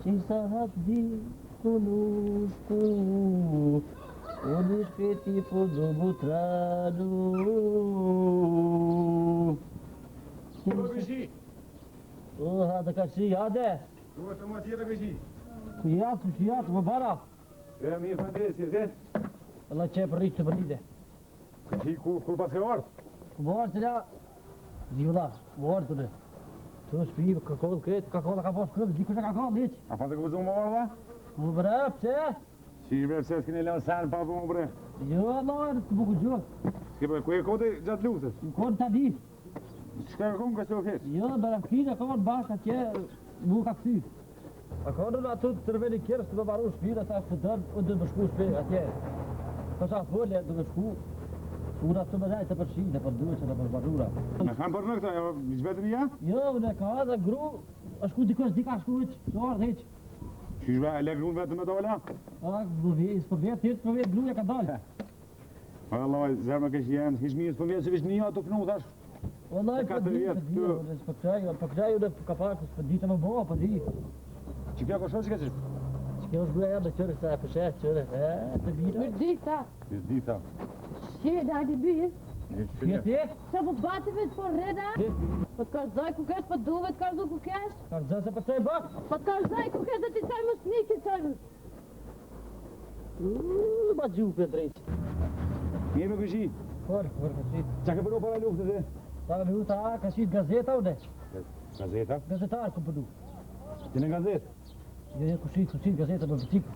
Qisa hapdi conosco, o tipo do butrado. O, hajde ka shi, hajde. Duhet të më tjetër këshi. Shiat, më bara. E mirë fëndres, si zet. Allah qep rritë të përnite. Këshi kur pas ke ardhë? Më arë të la, zhjula, më arë të ne. Të shpi, ka kohë këtë, ka pas kërë, dikush e ka kohë, liq. A fa të këpëzu më ardhë? Më bre, pse? Si i bre, pse s'keni lënë sen pa për më bre? Jo, Allah, të buku gjuhë. Ku e kote gjatë luftës? Në kodë të di. Shka e kom ka që o kesh? Jo, Beramkina ka orë bashkë atje, mu ka këthy. A ka orë në atë të tërveli kjerës të më baru shpira, ta të dërë, o dhe më shku shpe atje. Pasha fole, dhe më shku. Ura të më dajtë të përshi, dhe për duhe që dhe për barura. Me kam për në këta, zbetën ja? Jo, ne ka edhe gru, a shku dikosh dika shku heq, të ardhë heq. Qyshve, e le grun vetë me dola? A, s'për vetë, tjetë për vetë gruja ka dalë. Allah, zërë me kesh jenë, hish mirë, s'për vetë se vish një ato kënu, thash. Wallahi, për këtëjë, dhe ka pak, për ditë më bëha, për di. Që kja ko shoqë këtësh? Që kjo është gruja dhe qërë, sa e përshet, qërë, të vira. Për dita. Për dita. Shqe, da di bëjë. Fjeti? Sa po batëve të por reda? Po të karzaj ku kesh, po duve të karzu ku kesh? Karzaj se për të e bak? Po të karzaj ku kesh dhe ti saj më sniki saj më. Ba gjuhë për drejtë. Mirë me këshi? Por, ka shit. Qa ke përru para luftës e? Para luta, ka shit gazeta u dhe? Gazeta? Gazetar ku përdu. Ti në gazetë? Jo, ku shit gazeta për butikë.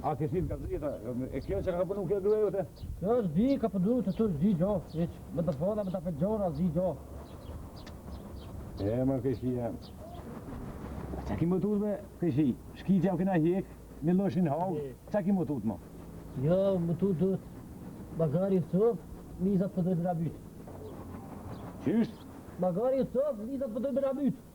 A ke shit gazeta? E kjo që ka përnu kjo duhe jote? Kjo është di, ka përdu të të zi gjo. Me të fola, me të felgjora, zi gjo. E, më këshi e... Qa ki më tut me këshi? Shkitja u kena hjek, me lëshin hau, qa ki më tut më? Jo, më tut duhet bagari sëp, mizat për dojnë rabyt. Qysht? Bagari sëp, mizat për dojnë rabyt.